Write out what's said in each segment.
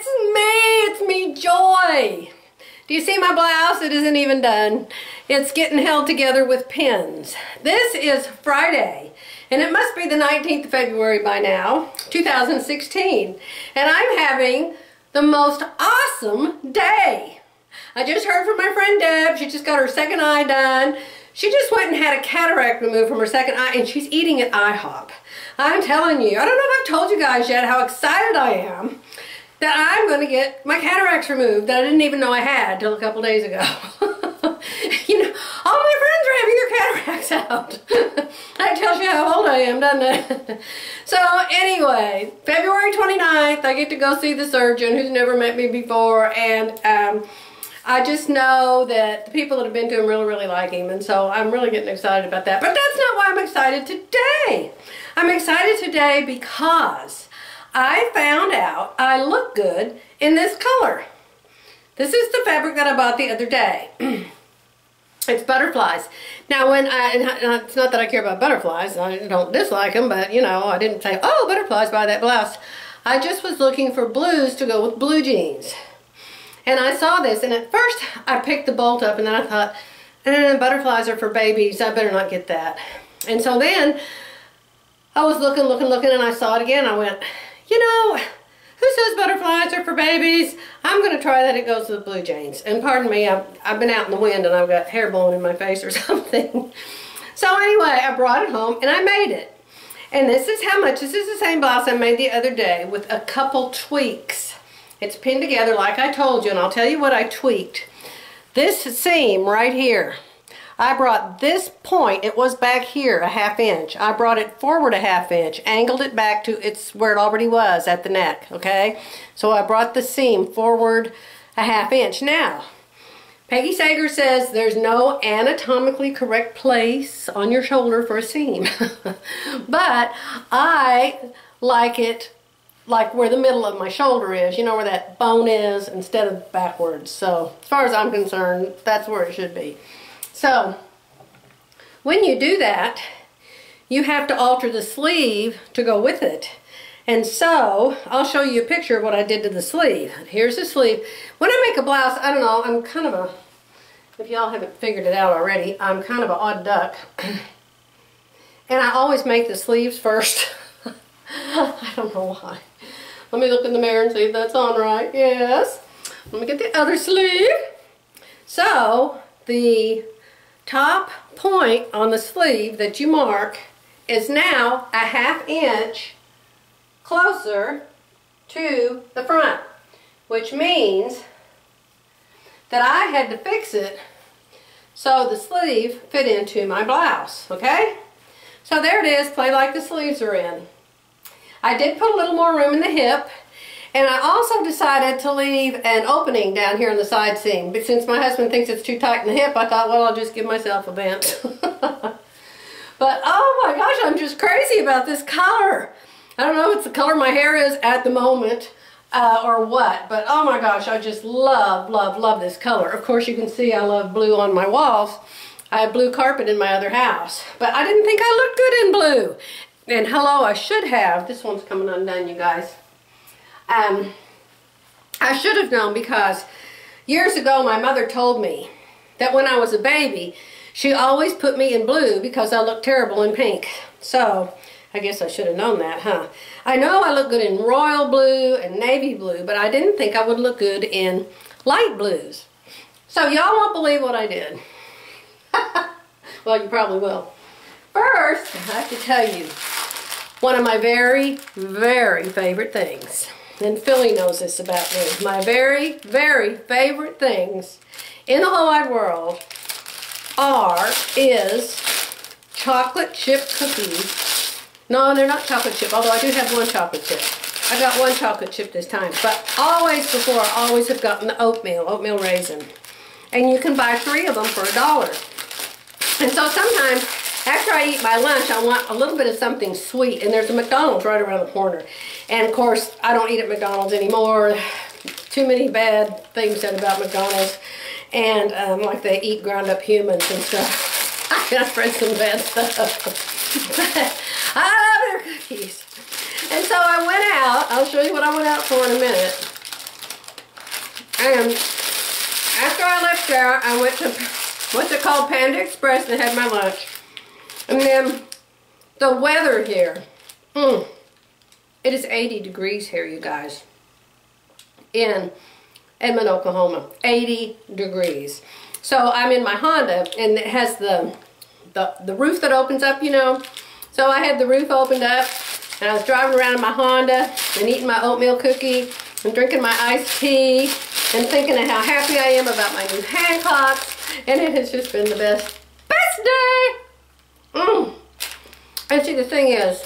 It's me, Joy. Do you see my blouse? It isn't even done. It's getting held together with pins. This is Friday, and it must be the 19th of February by now, 2016. And I'm having the most awesome day. I just heard from my friend Deb. She just got her second eye done. She just went and had a cataract removed from her second eye, and she's eating at IHOP. I'm telling you, I don't know if I've told you guys yet how excited I am that I'm going to get my cataracts removed that I didn't even know I had till a couple days ago. You know, all my friends are having their cataracts out. That tells you how old I am, doesn't it? So anyway, February 29th, I get to go see the surgeon who's never met me before, and I just know that the people that have been to him really like him, and so I'm really getting excited about that. But that's not why I'm excited today. I'm excited today because I found out I look good in this color. This is the fabric that I bought the other day. It's butterflies. Now it's not that I care about butterflies, I don't dislike them, but you know, I didn't say, oh, butterflies, buy that blouse. I just was looking for blues to go with blue jeans. And I saw this, and at first I picked the bolt up, and then I thought, butterflies are for babies, I better not get that. And so then I was looking, and I saw it again. I went, you know, who says butterflies are for babies? I'm going to try that. It goes with blue jeans. And pardon me, I've been out in the wind and I've got hair blowing in my face or something. So anyway, I brought it home and I made it. And this is how much. This is the same blouse I made the other day with a couple tweaks. It's pinned together like I told you, and I'll tell you what I tweaked. This seam right here, I brought this point, it was back here, a ½ inch. I brought it forward a ½ inch, angled it back to where it already was at the neck, okay? So I brought the seam forward a ½ inch. Now, Peggy Sager says there's no anatomically correct place on your shoulder for a seam. But I like it like where the middle of my shoulder is, you know, where that bone is, instead of backwards. So as far as I'm concerned, that's where it should be. So when you do that, you have to alter the sleeve to go with it. And so I'll show you a picture of what I did to the sleeve. Here's the sleeve. When I make a blouse, I don't know, I'm kind of a, if y'all haven't figured it out already, I'm kind of an odd duck. And I always make the sleeves first. I don't know why. Let me look in the mirror and see if that's on right. Yes. Let me get the other sleeve. So the top point on the sleeve that you mark is now a ½ inch closer to the front, which means that I had to fix it so the sleeve fit into my blouse, okay? So there it is, play like the sleeves are in. I did put a little more room in the hip, and I also decided to leave an opening down here on the side seam. But since my husband thinks it's too tight in the hip, I thought, well, I'll just give myself a vent. But oh my gosh, I'm just crazy about this color. I don't know if it's the color my hair is at the moment or what, but oh my gosh, I just love this color. Of course, you can see I love blue on my walls. I have blue carpet in my other house, but I didn't think I looked good in blue. And hello, I should have, this one's coming undone, you guys. I should have known, because years ago my mother told me that when I was a baby, she always put me in blue because I looked terrible in pink. So I guess I should have known that, huh? I know I look good in royal blue and navy blue, but I didn't think I would look good in light blues. So y'all won't believe what I did. Well, you probably will. First, I have to tell you one of my very favorite things. And Philly knows this about me. My very favorite things in the whole wide world is chocolate chip cookies. No, they're not chocolate chip, although I do have one chocolate chip. I got one chocolate chip this time. But always before, I always have gotten the oatmeal raisin. And you can buy 3 of them for $1. And so sometimes, after I eat my lunch, I want a little bit of something sweet, and there's a McDonald's right around the corner. And of course, I don't eat at McDonald's anymore. Too many bad things said about McDonald's, and like they eat ground up humans and stuff. I've read some bad stuff. But I love their cookies. And so I went out. I'll show you what I went out for in a minute. And after I left there, I went to, what's it called, Panda Express, and had my lunch. And then the weather here, it is 80 degrees here, you guys, in Edmond, Oklahoma. 80 degrees. So I'm in my Honda, and it has the roof that opens up, you know. So I had the roof opened up, and I was driving around in my Honda and eating my oatmeal cookie and drinking my iced tea and thinking of how happy I am about my new Hancock. And it has just been the best day. And see, the thing is,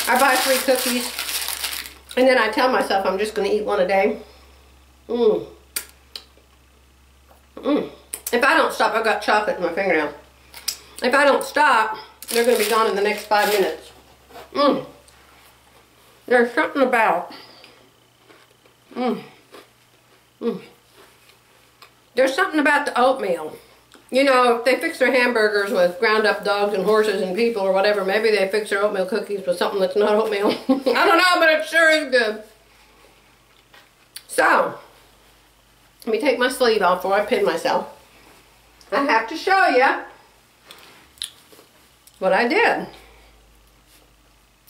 I buy 3 cookies, and then I tell myself I'm just going to eat 1 a day. If I don't stop, I've got chocolate in my fingernail. If I don't stop, they're going to be gone in the next 5 minutes. There's something about. There's something about the oatmeal. You know, if they fix their hamburgers with ground up dogs and horses and people or whatever, maybe they fix their oatmeal cookies with something that's not oatmeal. I don't know, but it sure is good. So, let me take my sleeve off before I pin myself. I have to show you what I did.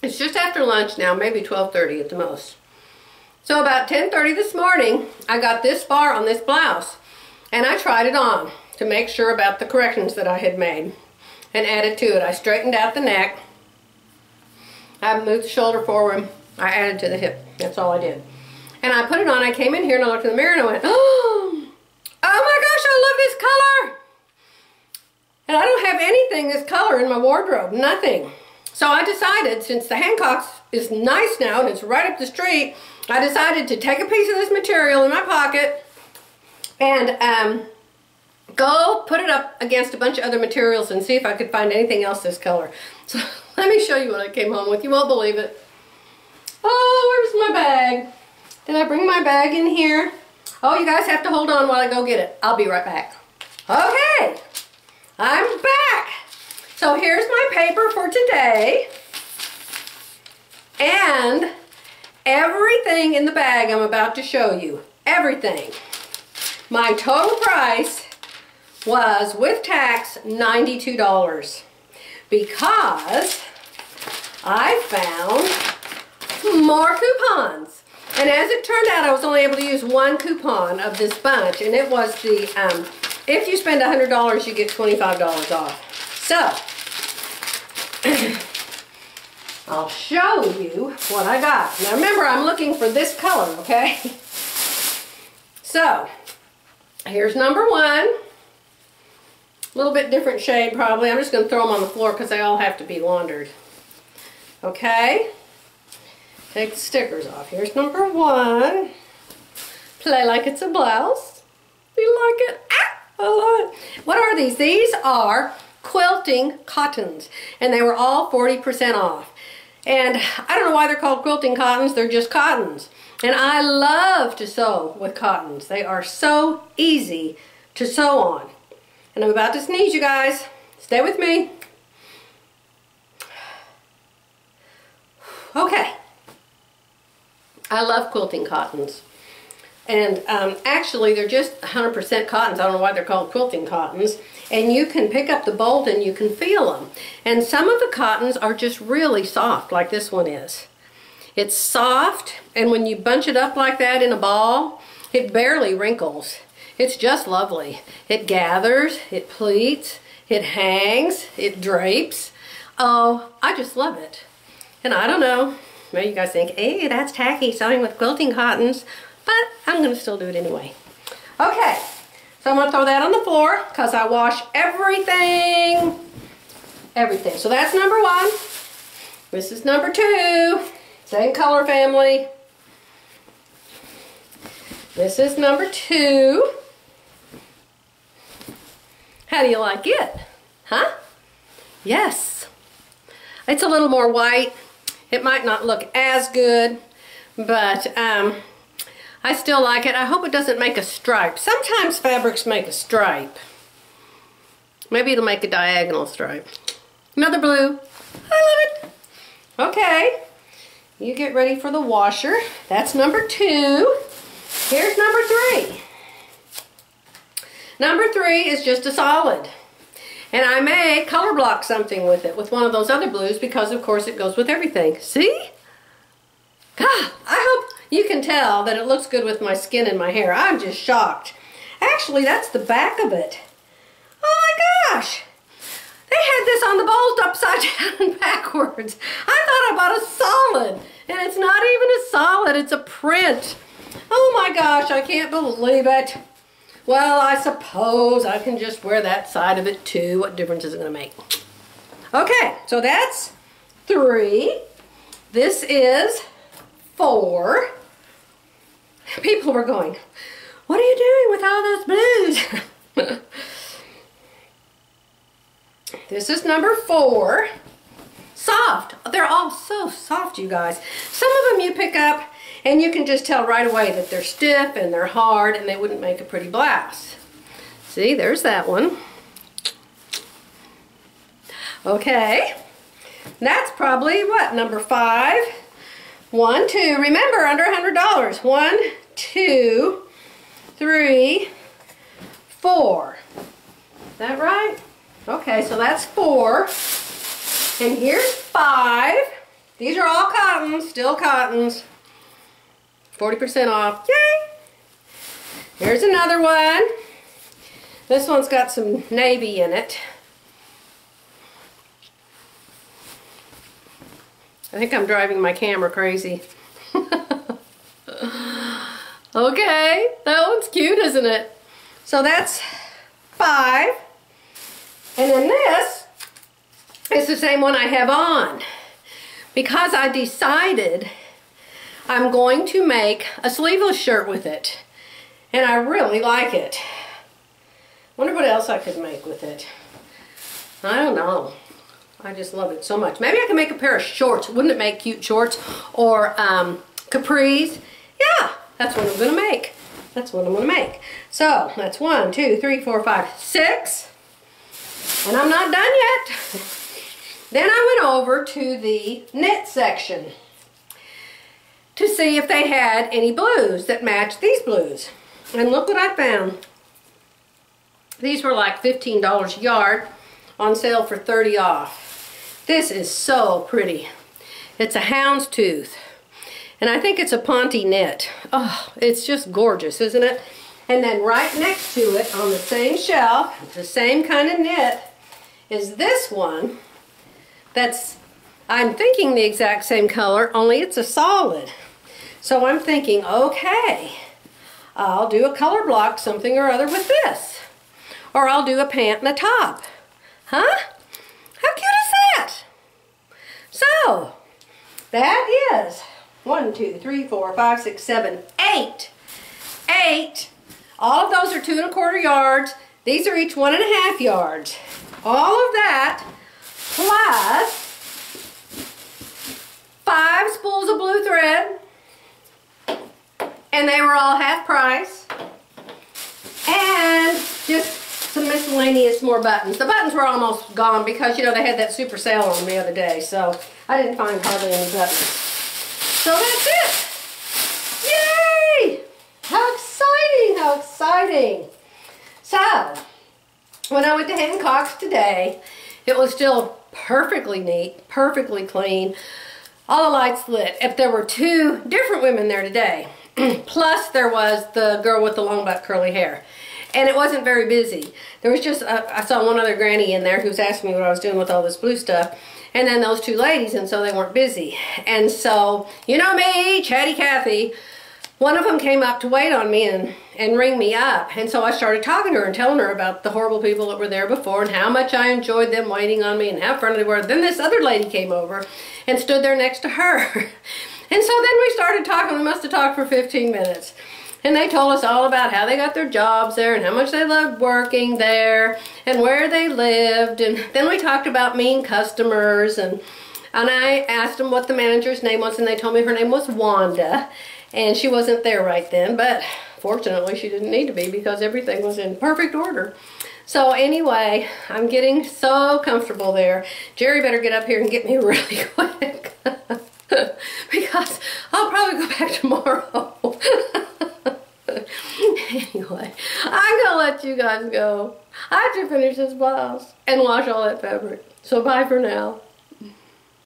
It's just after lunch now, maybe 12:30 at the most. So about 10:30 this morning, I got this far on this blouse, and I tried it on to make sure about the corrections that I had made and added to it. I straightened out the neck. I moved the shoulder forward. I added to the hip. That's all I did. And I put it on. I came in here and I looked in the mirror and I went, oh my gosh, I love this color. And I don't have anything this color in my wardrobe, nothing. So I decided, since the Hancock is nice now and it's right up the street, I decided to take a piece of this material in my pocket and go put it up against a bunch of other materials and see if I could find anything else this color. So let me show you what I came home with. You won't believe it. Oh, where's my bag? Did I bring my bag in here? Oh, you guys have to hold on while I go get it. I'll be right back. Okay, I'm back. So here's my paper for today. And everything in the bag I'm about to show you. Everything. My total price was, with tax, $92. Because I found more coupons. And as it turned out, I was only able to use 1 coupon of this bunch. And it was the, if you spend $100, you get $25 off. So, I'll show you what I got. Now remember, I'm looking for this color, okay? So, here's number 1. A little bit different shade probably. I'm just going to throw them on the floor because they all have to be laundered. Okay? Take the stickers off. Here's number 1. Play like it's a blouse. Do you like it? Ah, I love it. What are these? These are quilting cottons. And they were all 40% off. And I don't know why they're called quilting cottons. They're just cottons. And I love to sew with cottons. They are so easy to sew on. And I'm about to sneeze, you guys. Stay with me. Okay. I love quilting cottons. And actually, they're just 100% cottons. I don't know why they're called quilting cottons. And you can pick up the bolt and you can feel them. And some of the cottons are just really soft, like this one is. It's soft, and when you bunch it up like that in a ball, it barely wrinkles. It's just lovely. It gathers, it pleats, it hangs, it drapes. Oh, I just love it. And I don't know, maybe you guys think, hey, that's tacky, sewing with quilting cottons, but I'm going to still do it anyway. Okay, so I'm going to throw that on the floor because I wash everything. Everything. So that's number 1. This is number 2. Same color family. This is number 2. How do you like it? Huh? Yes. It's a little more white. It might not look as good, but I still like it. I hope it doesn't make a stripe. Sometimes fabrics make a stripe. Maybe it'll make a diagonal stripe. Another blue. I love it. Okay. You get ready for the washer. That's number 2. Here's number 3. Number 3 is just a solid. And I may color block something with it, with one of those other blues, because of course it goes with everything. See? God, I hope you can tell that it looks good with my skin and my hair. I'm just shocked. Actually, that's the back of it. Oh my gosh! They had this on the bowls upside down and backwards. I thought I bought a solid, and it's not even a solid, it's a print. Oh my gosh, I can't believe it. Well, I suppose I can just wear that side of it too. What difference is it going to make? Okay, so that's 3. This is 4. People were going, what are you doing with all those blues? This is number 4. Soft. They're all so soft, you guys. Some of them you pick up and you can just tell right away that they're stiff and they're hard and they wouldn't make a pretty blouse. See, there's that one. Okay. That's probably, what, number 5? 1, 2. Remember, under $100. 1, 2, 3, 4. Is that right? Okay, so that's 4. And here's 5. These are all cottons, still cottons. 40% off. Yay! Here's another one. This one's got some navy in it. I think I'm driving my camera crazy. Okay, that one's cute, isn't it? So that's 5. And then this is the same one I have on. Because I decided I'm going to make a sleeveless shirt with it. And I really like it. Wonder what else I could make with it. I don't know. I just love it so much. Maybe I can make a pair of shorts. Wouldn't it make cute shorts? Or capris. Yeah, that's what I'm going to make. That's what I'm going to make. So, that's 1, 2, 3, 4, 5, 6. And I'm not done yet. Then I went over to the knit section to see if they had any blues that matched these blues. And look what I found. These were like $15 a yard, on sale for 30 off. This is so pretty. It's a houndstooth. And I think it's a Ponte knit. Oh, it's just gorgeous, isn't it? And then right next to it, on the same shelf, the same kind of knit, is this one that's, I'm thinking the exact same color, only it's a solid. So I'm thinking, okay, I'll do a color block something or other with this. Or I'll do a pant and a top. Huh? How cute is that? So, that is 1, 2, 3, 4, 5, 6, 7, 8. 8. All of those are 2 1/4 yards. These are each 1 1/2 yards. All of that plus 5 spools of blue thread. And they were all half price. And just some miscellaneous more buttons. The buttons were almost gone because, you know, they had that super sale on the other day. So I didn't find hardly any buttons. So that's it. Yay! How exciting, how exciting. So, when I went to Hancock's today, it was still perfectly neat, perfectly clean. All the lights lit. If there were 2 different women there today, plus there was the girl with the long butt curly hair. And it wasn't very busy. There was just, I saw one other granny in there who was asking me what I was doing with all this blue stuff. And then those 2 ladies, and so they weren't busy. And so, you know me, Chatty Cathy, one of them came up to wait on me and ring me up. And so I started talking to her and telling her about the horrible people that were there before and how much I enjoyed them waiting on me and how friendly they were. Then this other lady came over and stood there next to her. And so then we started talking. We must have talked for 15 minutes. And they told us all about how they got their jobs there and how much they loved working there and where they lived. And then we talked about mean customers. And I asked them what the manager's name was, and they told me her name was Wanda. And she wasn't there right then, but fortunately she didn't need to be because everything was in perfect order. So anyway, I'm getting so comfortable there. Jerry better get up here and get me really quick because I'll probably go back tomorrow. Anyway, I'm gonna let you guys go. I have to finish this blouse and wash all that fabric. So bye for now.